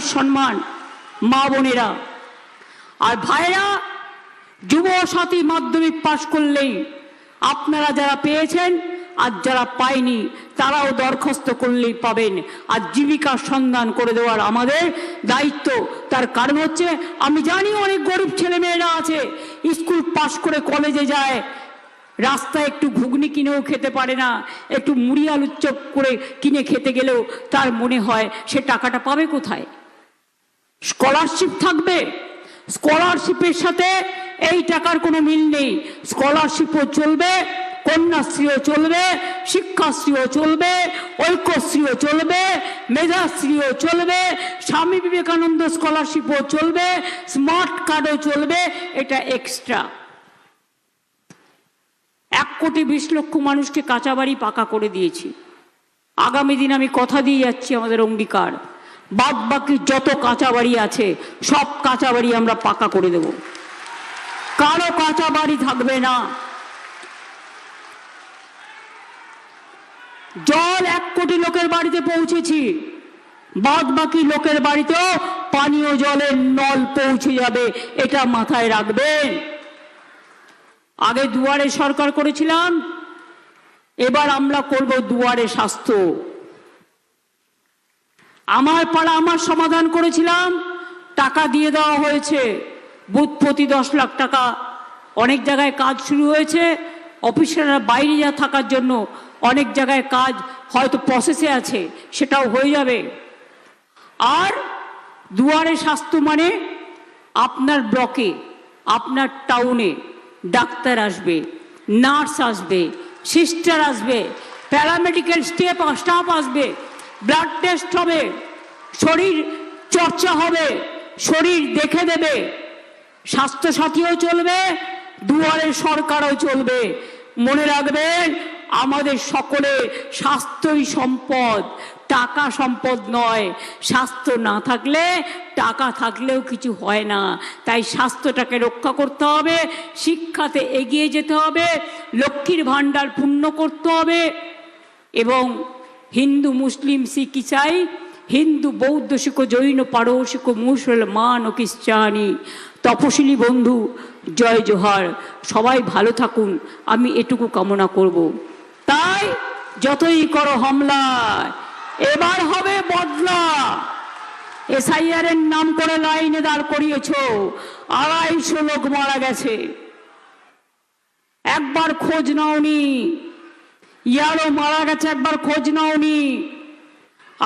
सम्मान मा बोनेरा और भाईरा যুব সাথী মাধ্যমিক পাশ করলেই আপনারা যারা পেয়েছেন আর যারা পায়নি তারাও দরখাস্ত করলেই পাবেন আর জীবিকার সন্ধান করে দেওয়ার আমাদের দায়িত্ব। তার কারণ হচ্ছে আমি জানি অনেক গরিব ছেলেমেয়েরা আছে স্কুল পাশ করে কলেজে যায়, রাস্তায় একটু ঘুগনি কিনেও খেতে পারে না, একটু মুড়ি আলুর চপ করে কিনে খেতে গেলেও তার মনে হয় সে টাকাটা পাবে কোথায়। স্কলারশিপ থাকবে, স্কলারশিপের সাথে এই টাকার কোনো মিল নেই। স্কলারশিপও চলবে, কন্যাশ্রীও চলবে, শিক্ষাশ্রীও চলবে, ঐক্যশ্রীও চলবে, মেধাশ্রীও চলবে, স্বামী বিবেকানন্দ স্কলারশিপও চলবে, স্মার্ট কার্ডও চলবে। এটা এক্সট্রা। 1,20,00,000 মানুষকে কাঁচা বাড়ি পাকা করে দিয়েছি। আগামী দিন আমি কথা দিয়ে যাচ্ছি, আমাদের অঙ্গীকার, বাদ বাকি যত কাঁচা বাড়ি আছে সব কাঁচা বাড়ি আমরা পাকা করে দেব, কারো কাঁচা বাড়ি থাকবে না। জল 1 কোটি লোকের বাড়িতে পৌঁছেছি, বাদ বাকি লোকের বাড়িতেও পানীয় জলের নল পৌঁছে যাবে, এটা মাথায় রাখবেন। আগে দুয়ারে সরকার করেছিলাম, এবার আমরা করব দুয়ারে স্বাস্থ্য। আমার পাড়া আমার সমাধান করেছিলাম, টাকা দিয়ে দেওয়া হয়েছে, বুথ প্রতি 10 লাখ টাকা। অনেক জায়গায় কাজ শুরু হয়েছে, অফিসাররা বাইরে যা থাকার জন্য অনেক জায়গায় কাজ হয়তো প্রসেসে আছে, সেটাও হয়ে যাবে। আর দুয়ারে স্বাস্থ্য মানে আপনার ব্লকে, আপনার টাউনে ডাক্তার আসবে, নার্স আসবে, সিস্টার আসবে, প্যারামেডিক্যাল স্টাফ আসবে, ব্লাড টেস্ট হবে, শরীর চর্চা হবে, শরীর দেখে দেবে। স্বাস্থ্যসাথীও চলবে, দুয়ারে সরকারও চলবে। মনে রাখবেন, আমাদের সকলে স্বাস্থ্যই সম্পদ, টাকা সম্পদ নয়। স্বাস্থ্য না থাকলে টাকা থাকলেও কিছু হয় না। তাই স্বাস্থ্যটাকে রক্ষা করতে হবে, শিক্ষাতে এগিয়ে যেতে হবে, লক্ষ্মীর ভাণ্ডার পূর্ণ করতে হবে। এবং হিন্দু মুসলিম শিখ ইসাই, হিন্দু বৌদ্ধ শিখ জৈন পারসিক মুসলমান ও খ্রিস্টানি তপশিলি বন্ধু, জয় জোহার। সবাই ভালো থাকুন, আমি এটুকু কামনা করব। তাই যতই করো হামলা, এবার হবে বদলা। এসআইআর এর নাম করে লাইনে দাঁড় করিয়েছ, 250 লোক মারা গেছে, একবার খোঁজ নাওনি। ইয়ারও মারা গেছে, একবার খোঁজ নাওনি।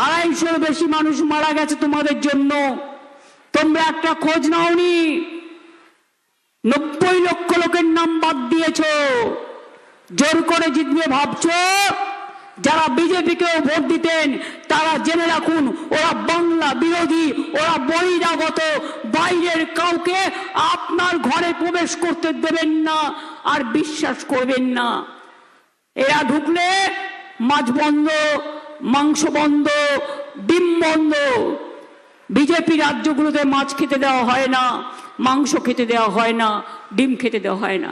250 বেশি মানুষ মারা গেছে তোমাদের জন্য, তোমরা একটা খোঁজ নাওনি। 90 লক্ষ লোকের নাম বাদ দিয়েছ, জোর করে জিতবে ভাবছো। যারা বিজেপিকেও ভোট দিতেন তারা জেনে রাখুন, ওরা বাংলা বিরোধী, ওরা বহিরাগত, বাইরের কাউকে আপনার ঘরে প্রবেশ করতে দেবেন না আর বিশ্বাস করবেন না। এরা ঢুকলে মাছ বন্ধ, মাংস বন্ধ, ডিম বন্ধ। বিজেপি রাজ্যগুলোতে মাছ খেতে দেওয়া হয় না, মাংস খেতে দেওয়া হয় না, ডিম খেতে দেওয়া হয় না।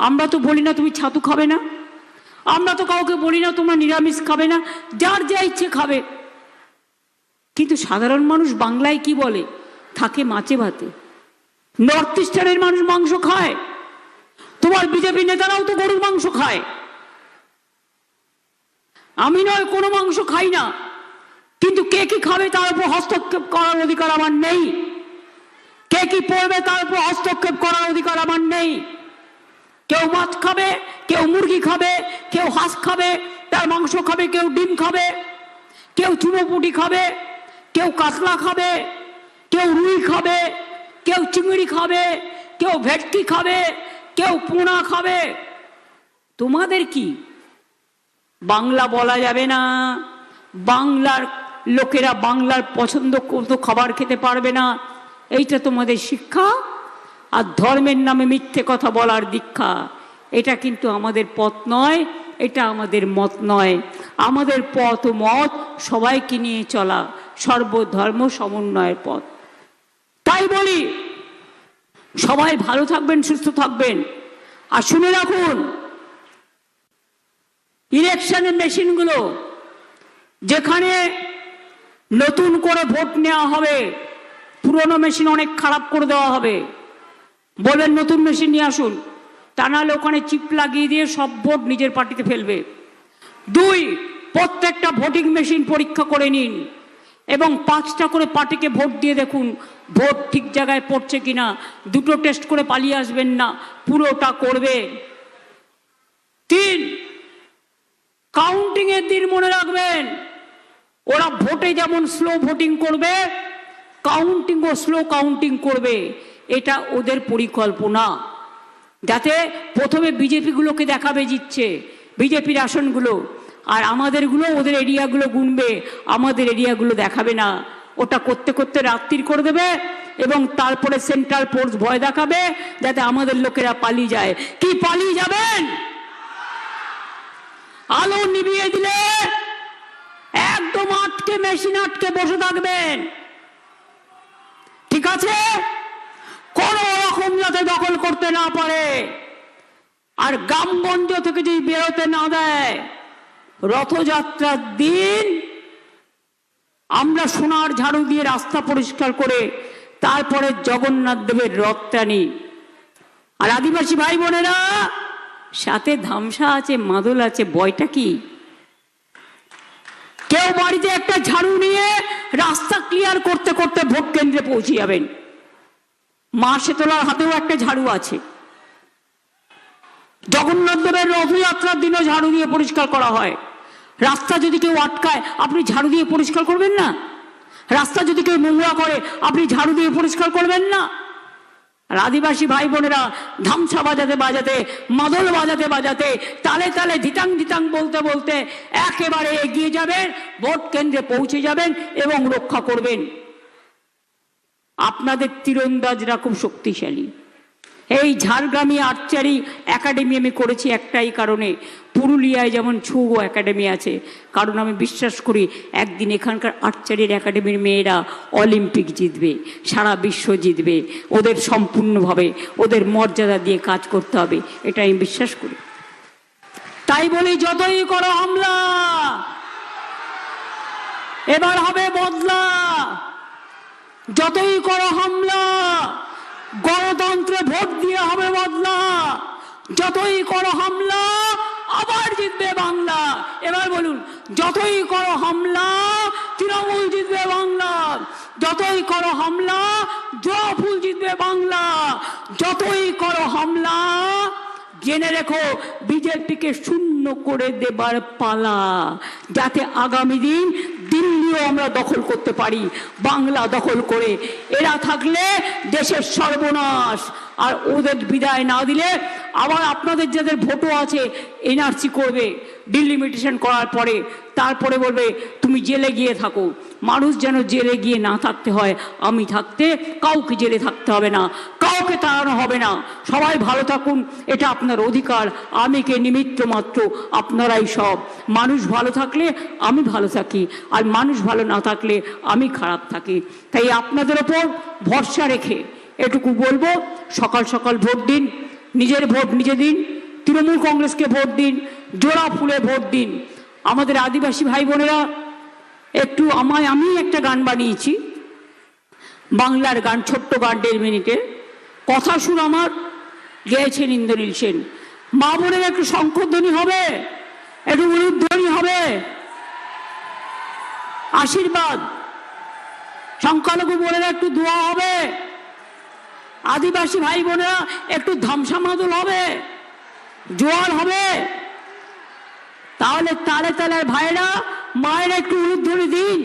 আমরা তো বলি না তুমি ছাতু খাবে না, আমরা তো কাউকে বলি না তোমরা নিরামিষ খাবে না, যার যা ইচ্ছে খাবে। কিন্তু সাধারণ মানুষ বাংলায় কি বলে, থাকে মাছে ভাতে। নর্থ ইস্টার্নের মানুষ মাংস খায়, তোমার বিজেপি নেতারাও তো গরুর মাংস খায়। আমি নয়, কোনো মাংস খাই না, কিন্তু কে কি খাবে তার উপর হস্তক্ষেপ করার অধিকার আমার নেই। কে কি পড়বে তার উপর হস্তক্ষেপ করার অধিকার আমার নেই। কেউ মাছ খাবে, কেউ মুরগি খাবে, কেউ হাঁস খাবে, তার মাংস খাবে, কেউ ডিম খাবে, কেউ চুনোপুটি খাবে, কেউ কাতলা খাবে, কেউ রুই খাবে, কেউ চিংড়ি খাবে, কেউ ভেটকি খাবে, কেউ পোনা খাবে। তোমাদের কি বাংলা বলা যাবে না? বাংলার লোকেরা বাংলার পছন্দ করতো খাবার খেতে পারবে না, এইটা তোমাদের শিক্ষা? আর ধর্মের নামে মিথ্যে কথা বলার দীক্ষা, এটা কিন্তু আমাদের পথ নয়, এটা আমাদের মত নয়। আমাদের পথ ও মত সবাইকে নিয়ে চলা, সর্বধর্ম সমন্বয়ের পথ। তাই বলি, সবাই ভালো থাকবেন, সুস্থ থাকবেন। আর শুনে রাখুন, ইলেকশনের মেশিনগুলো যেখানে নতুন করে ভোট নেওয়া হবে, পুরনো মেশিন অনেক খারাপ করে দেওয়া হবে। বলবেন নতুন মেশিন নিয়ে আসুন, তা নাহলে ওখানে চিপ লাগিয়ে দিয়ে সব ভোট নিজের পার্টিতে ফেলবে। 2, প্রত্যেকটা ভোটিং মেশিন পরীক্ষা করে নিন এবং 5টা করে পার্টিকে ভোট দিয়ে দেখুন ভোট ঠিক জায়গায় পড়ছে কিনা। 2টো টেস্ট করে পালিয়ে আসবেন না, পুরোটা করবে। 3, কাউন্টিং এর দিন মনে রাখবেন, ওরা ভোটে যেমন স্লো ভোটিং করবে, কাউন্টিংও স্লো কাউন্টিং করবে। এটা ওদের পরিকল্পনা, যাতে প্রথমে বিজেপিগুলোকে দেখাবে জিতছে, বিজেপির আসনগুলো, আর আমাদেরগুলো ওদের এরিয়াগুলো গুনবে, আমাদের এরিয়াগুলো দেখাবে না। ওটা করতে করতে রাত্রির করে দেবে এবং তারপরে সেন্ট্রাল ফোর্স ভয় দেখাবে যাতে আমাদের লোকেরা পালিয়ে যায়। কি পালিয়ে যাবেন? আলো নিভিয়ে দিলে একদম আটকে মেশিন আটকে বসে থাকবেন, ঠিক আছে? কোন রকম যাতে দখল করতে না পারে, আর গ্রামগঞ্জ থেকে যদি বেরোতে না দেয়। রথযাত্রার দিন আমরা সোনার ঝাড়ু দিয়ে রাস্তা পরিষ্কার করে তারপরে জগন্নাথ দেবের রথ টানি। আর আদিবাসী ভাই বোনেরা, সাথে ধামসা আছে, মাদল আছে, বয়টা কি? কেউ বাড়িতে একটা ঝাড়ু নিয়ে রাস্তা ক্লিয়ার করতে করতে ভোট কেন্দ্রে পৌঁছে যাবেন। মা শীতলার হাতেও একটা ঝাড়ু আছে। জগন্নাথ দেবের রথযাত্রার দিনও ঝাড়ু দিয়ে পরিষ্কার করা হয়। রাস্তা যদি কেউ আটকায়, আপনি ঝাড়ু দিয়ে পরিষ্কার করবেন না? রাস্তা যদি কেউ নোংরা করে, আপনি ঝাড়ু দিয়ে পরিষ্কার করবেন না? আর আদিবাসী ভাই বোনেরা ধামসা বাজাতে বাজাতে, মাদল বাজাতে বাজাতে, তালে তালে ধিতাং ধিতাং বলতে বলতে একেবারে এগিয়ে যাবেন, ভোট কেন্দ্রে পৌঁছে যাবেন এবং রক্ষা করবেন। আপনাদের তীরন্দাজরা খুব শক্তিশালী। এই ঝাড়গ্রামে আর্চারি একাডেমি আমি করেছি একটাই কারণে, পুরুলিয়ায় যেমন ছৌ একাডেমি আছে, কারণ আমি বিশ্বাস করি একদিন এখানকার আর্চারির একাডেমির মেয়েরা অলিম্পিক জিতবে, সারা বিশ্ব জিতবে। ওদের সম্পূর্ণভাবে ওদের মর্যাদা দিয়ে কাজ করতে হবে, এটা আমি বিশ্বাস করি। তাই বলি, যতই করো হামলা, এবার হবে বদলা। যতই করো হামলা, গণতন্ত্রে ভোট দিয়ে হবে বদলা। যতই করো হামলা, আবার জিতবে বাংলা। এবার বলুন, যতই করো হামলা, তৃণমূল জিতবে বাংলা। যতই করো হামলা, জয়ফুল জিতবে বাংলা। যতই করো হামলা, জেনে রেখো বিজেপিকে শূন্য করে দেবার পালা, যাতে আগামী দিন দিল্লিও আমরা দখল করতে পারি, বাংলা দখল করে। এরা থাকলে দেশের সর্বনাশ। আর ওদের বিদায় না দিলে আবার আপনাদের যাদের ভোটও আছে এনআরসি করবে, ডিলিমিটেশন করার পরে তারপরে বলবে তুমি জেলে গিয়ে থাকো। মানুষ যেন জেলে গিয়ে না থাকতে হয়। আমি থাকতে কাউকে জেলে থাকতে হবে না, কাউকে তাড়ানো হবে না। সবাই ভালো থাকুন, এটা আপনার অধিকার। আমি কে নিমিত্ত মাত্র, আপনারাই সব। মানুষ ভালো থাকলে আমি ভালো থাকি, আর মানুষ ভালো না থাকলে আমি খারাপ থাকি। তাই আপনাদের ওপর ভরসা রেখে এটুকু বলবো, সকাল সকাল ভোট দিন, নিজের ভোট নিজে দিন, তৃণমূল কংগ্রেসকে ভোট দিন, জোড়া ফুলে ভোট দিন। আমাদের আদিবাসী ভাই বোনেরা একটু আমি একটা গান বানিয়েছি, বাংলার গান, ছোট্ট গান, 1.5 মিনিটের। কথা সুর আমার গেয়েছেন ইন্দ্রনীল সেন। মা বোনের একটু শঙ্খধ্বনি হবে, একটু উলুধ্বনি হবে, আশীর্বাদ। সংখ্যালঘু বোনেরা একটু দোয়া হবে, আদিবাসী ভাই বোনেরা একটু ধামসা মাদল হবে, জোয়ার হবে। তাহলে তালে তালে ভাইরা মায়েরা একটু উলুধ্বনি দিন।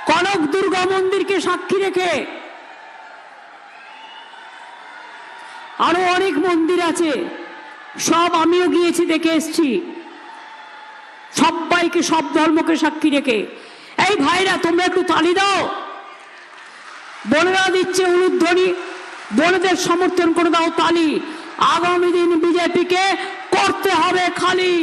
কনক দুর্গা মন্দিরকে সাক্ষী রেখে আরো অনেক মন্দির আছে, সব আমিও গিয়েছি, দেখে এসছি। সবাইকে, সব ধর্মকে সাক্ষী রেখে এই ভাইরা তোমরা একটু তালি দাও। বোনেরা দিচ্ছে উলুধ্বনি, বোনেদের সমর্থন করে দাও, তালি। আগামী দিন বিজেপিকে করতে হবে খালি।